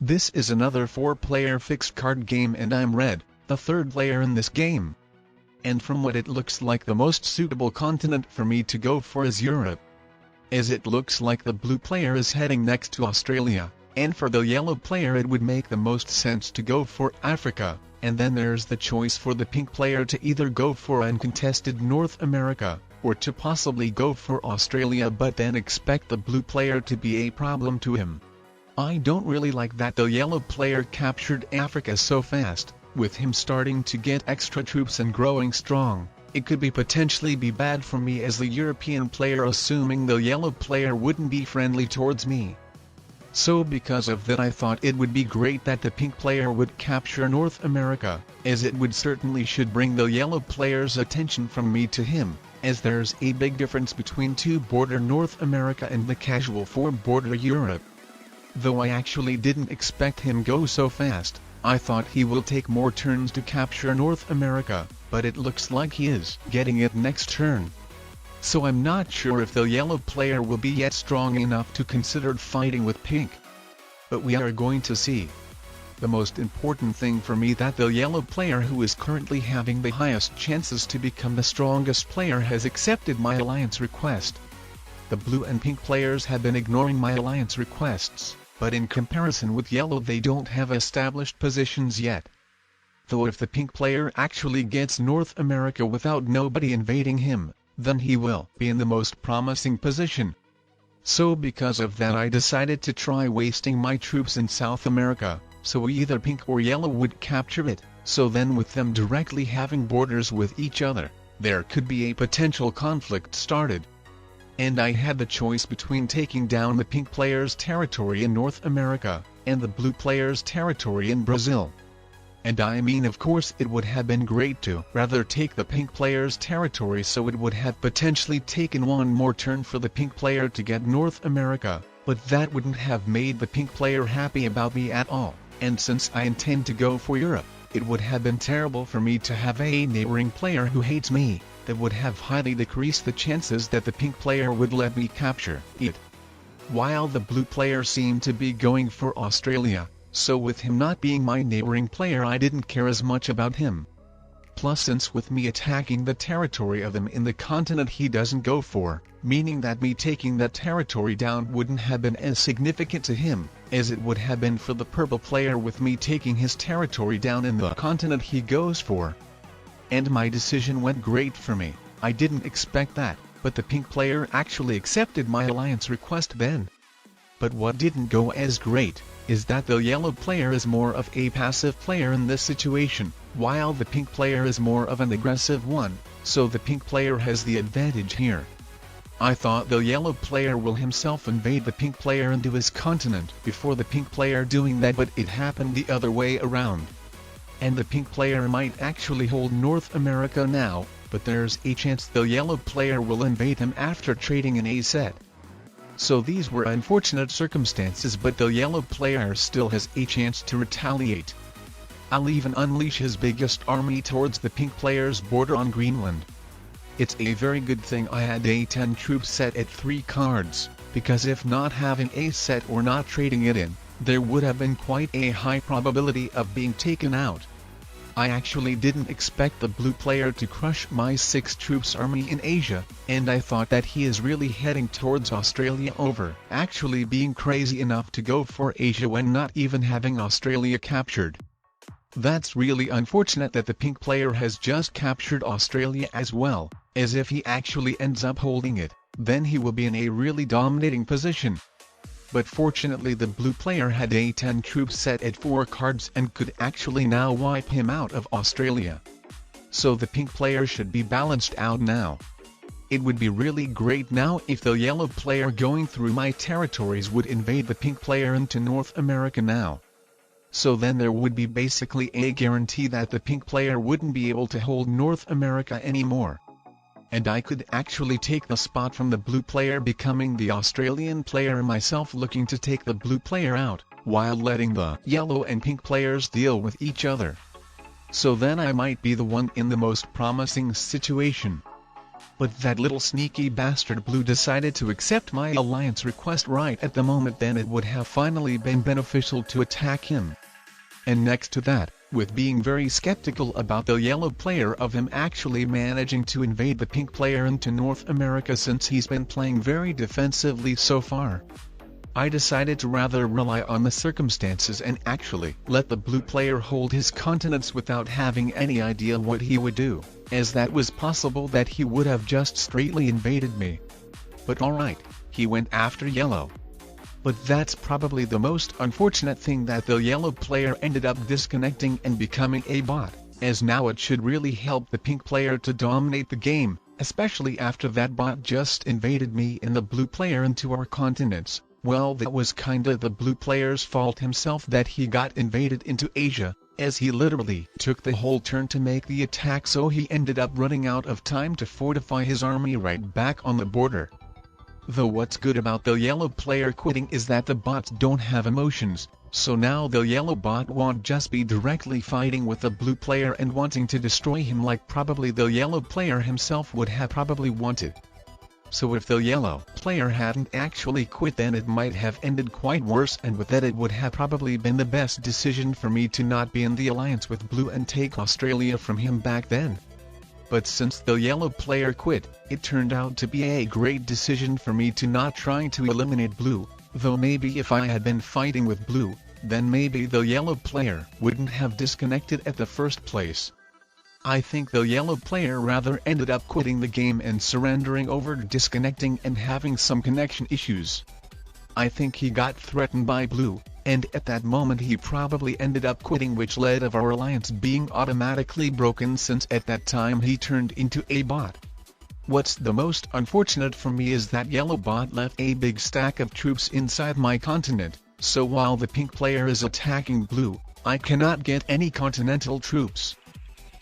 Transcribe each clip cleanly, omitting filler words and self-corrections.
This is another 4-player fixed card game and I'm red, the third player in this game. And from what it looks like, the most suitable continent for me to go for is Europe. As it looks like the blue player is heading next to Australia, and for the yellow player it would make the most sense to go for Africa, and then there's the choice for the pink player to either go for uncontested North America, or to possibly go for Australia but then expect the blue player to be a problem to him. I don't really like that the yellow player captured Africa so fast, with him starting to get extra troops and growing strong. It could potentially be bad for me as the European player, assuming the yellow player wouldn't be friendly towards me. So because of that I thought it would be great that the pink player would capture North America, as it would certainly should bring the yellow player's attention from me to him, as there's a big difference between 2-border North America and the casual 4-border Europe. Though I actually didn't expect him go so fast, I thought he will take more turns to capture North America, but it looks like he is getting it next turn. So I'm not sure if the yellow player will be yet strong enough to consider fighting with pink. But we are going to see. The most important thing for me that the yellow player, who is currently having the highest chances to become the strongest player, has accepted my alliance request. The blue and pink players have been ignoring my alliance requests, but in comparison with yellow they don't have established positions yet. Though if the pink player actually gets North America without nobody invading him, then he will be in the most promising position. So because of that I decided to try wasting my troops in South America, so either pink or yellow would capture it, so then with them directly having borders with each other, there could be a potential conflict started. And I had the choice between taking down the pink player's territory in North America, and the blue player's territory in Brazil. And I mean, of course it would have been great to rather take the pink player's territory, so it would have potentially taken one more turn for the pink player to get North America, but that wouldn't have made the pink player happy about me at all, and since I intend to go for Europe, it would have been terrible for me to have a neighboring player who hates me. That would have highly decreased the chances that the pink player would let me capture it. While the blue player seemed to be going for Australia, so with him not being my neighboring player I didn't care as much about him. Plus, since with me attacking the territory of him in the continent he doesn't go for, meaning that me taking that territory down wouldn't have been as significant to him, as it would have been for the purple player with me taking his territory down in the continent he goes for. And my decision went great for me. I didn't expect that, but the pink player actually accepted my alliance request then. But what didn't go as great, is that the yellow player is more of a passive player in this situation, while the pink player is more of an aggressive one, so the pink player has the advantage here. I thought the yellow player will himself invade the pink player into his continent before the pink player doing that, but it happened the other way around. And the pink player might actually hold North America now, but there's a chance the yellow player will invade him after trading an A set. So these were unfortunate circumstances, but the yellow player still has a chance to retaliate. I'll even unleash his biggest army towards the pink player's border on Greenland. It's a very good thing I had a 10 troop set at 3 cards, because if not having a set or not trading it in, there would have been quite a high probability of being taken out. I actually didn't expect the blue player to crush my 6 troops army in Asia, and I thought that he is really heading towards Australia over actually being crazy enough to go for Asia when not even having Australia captured. That's really unfortunate that the pink player has just captured Australia as well, as if he actually ends up holding it, then he will be in a really dominating position. But fortunately the blue player had a 10 troop set at 4 cards and could actually now wipe him out of Australia. So the pink player should be balanced out now. It would be really great now if the yellow player going through my territories would invade the pink player into North America now. So then there would be basically a guarantee that the pink player wouldn't be able to hold North America anymore. And I could actually take the spot from the blue player, becoming the Australian player myself, looking to take the blue player out, while letting the yellow and pink players deal with each other. So then I might be the one in the most promising situation. But that little sneaky bastard blue decided to accept my alliance request right at the moment. Then it would have finally been beneficial to attack him. And next to that, with being very skeptical about the yellow player of him actually managing to invade the pink player into North America since he's been playing very defensively so far, I decided to rather rely on the circumstances and actually let the blue player hold his continents without having any idea what he would do, as that was possible that he would have just straightly invaded me. But alright, he went after yellow. But that's probably the most unfortunate thing, that the yellow player ended up disconnecting and becoming a bot, as now it should really help the pink player to dominate the game, especially after that bot just invaded me and the blue player into our continents. Well, that was kinda the blue player's fault himself that he got invaded into Asia, as he literally took the whole turn to make the attack, so he ended up running out of time to fortify his army right back on the border. Though what's good about the yellow player quitting is that the bots don't have emotions, so now the yellow bot won't just be directly fighting with the blue player and wanting to destroy him like probably the yellow player himself would have probably wanted. So if the yellow player hadn't actually quit, then it might have ended quite worse, and with that it would have probably been the best decision for me to not be in the alliance with blue and take Australia from him back then. But since the yellow player quit, it turned out to be a great decision for me to not try to eliminate blue, though maybe if I had been fighting with blue, then maybe the yellow player wouldn't have disconnected at the first place. I think the yellow player rather ended up quitting the game and surrendering over disconnecting and having some connection issues. I think he got threatened by blue, and at that moment he probably ended up quitting, which led of our alliance being automatically broken since at that time he turned into a bot. What's the most unfortunate for me is that yellow bot left a big stack of troops inside my continent, so while the pink player is attacking blue, I cannot get any continental troops.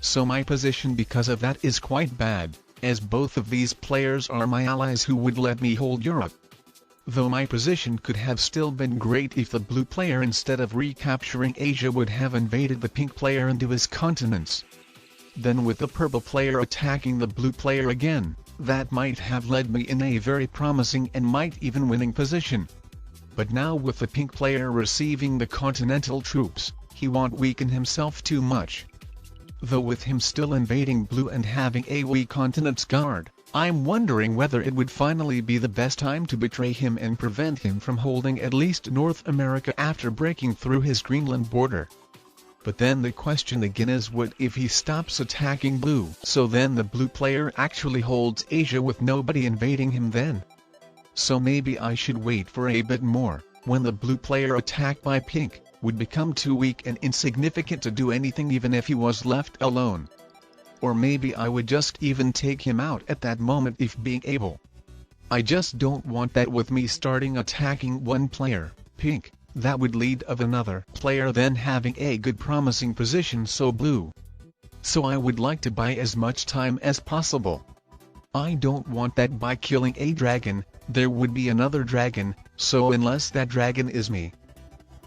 So my position because of that is quite bad, as both of these players are my allies who would let me hold Europe. Though my position could have still been great if the blue player instead of recapturing Asia would have invaded the pink player into his continents. Then with the purple player attacking the blue player again, that might have led me in a very promising and might even winning position. But now with the pink player receiving the continental troops, he won't weaken himself too much. Though with him still invading blue and having a weak continent's guard, I'm wondering whether it would finally be the best time to betray him and prevent him from holding at least North America after breaking through his Greenland border. But then the question again is, what if he stops attacking blue? So then the blue player actually holds Asia with nobody invading him then. So maybe I should wait for a bit more, when the blue player attacked by pink would become too weak and insignificant to do anything even if he was left alone. Or maybe I would just even take him out at that moment if being able. I just don't want that with me starting attacking one player, pink, that would lead of another player then having a good promising position, so blue. So I would like to buy as much time as possible. I don't want that by killing a dragon, there would be another dragon, so unless that dragon is me.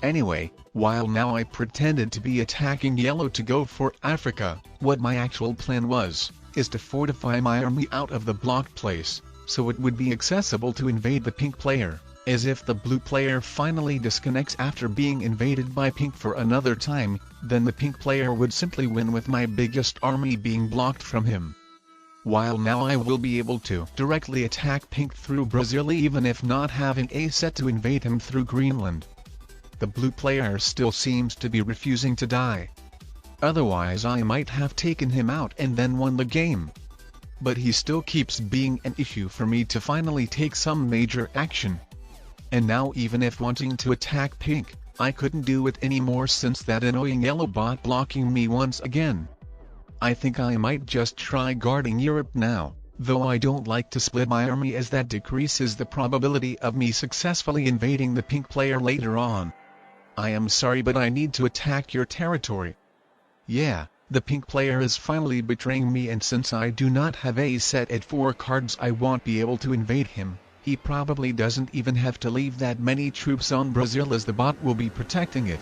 Anyway, while now I pretended to be attacking yellow to go for Africa, what my actual plan was, is to fortify my army out of the blocked place, so it would be accessible to invade the pink player, as if the blue player finally disconnects after being invaded by pink for another time, then the pink player would simply win with my biggest army being blocked from him. While now I will be able to directly attack pink through Brazil even if not having a set to invade him through Greenland. The blue player still seems to be refusing to die. Otherwise I might have taken him out and then won the game. But he still keeps being an issue for me to finally take some major action. And now even if wanting to attack pink, I couldn't do it anymore since that annoying yellow bot blocking me once again. I think I might just try guarding Europe now, though I don't like to split my army as that decreases the probability of me successfully invading the pink player later on. I am sorry, but I need to attack your territory. Yeah, the pink player is finally betraying me, and since I do not have a set at 4 cards I won't be able to invade him. He probably doesn't even have to leave that many troops on Brazil as the bot will be protecting it.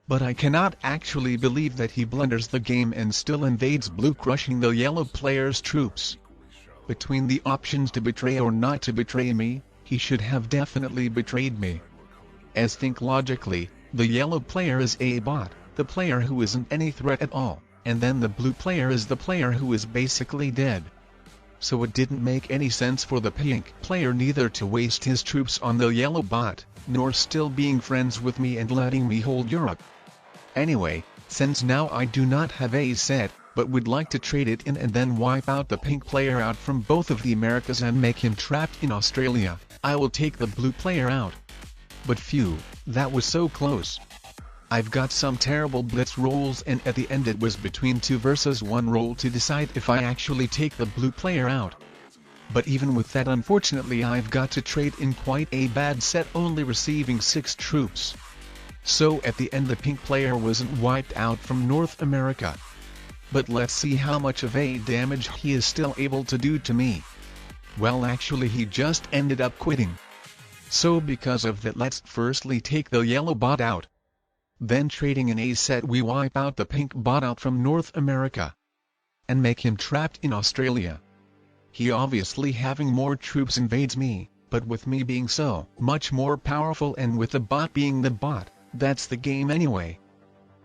But I cannot actually believe that he blunders the game and still invades blue, crushing the yellow player's troops. between the options to betray or not to betray me, he should have definitely betrayed me. As think logically, the yellow player is a bot, the player who isn't any threat at all, and then the blue player is the player who is basically dead. So it didn't make any sense for the pink player neither to waste his troops on the yellow bot, nor still being friends with me and letting me hold Europe. Anyway, since now I do not have a set, but would like to trade it in and then wipe out the pink player out from both of the Americas and make him trapped in Australia, I will take the blue player out. But phew, that was so close. I've got some terrible blitz rolls and at the end it was between 2 versus 1 roll to decide if I actually take the blue player out. But even with that, unfortunately I've got to trade in quite a bad set, only receiving 6 troops. So at the end the pink player wasn't wiped out from North America. But let's see how much of a damage he is still able to do to me. Well, actually he just ended up quitting. So because of that, let's firstly take the yellow bot out. Then trading in a set we wipe out the pink bot out from North America and make him trapped in Australia. He obviously having more troops invades me, but with me being so much more powerful and with the bot being the bot, that's the game anyway.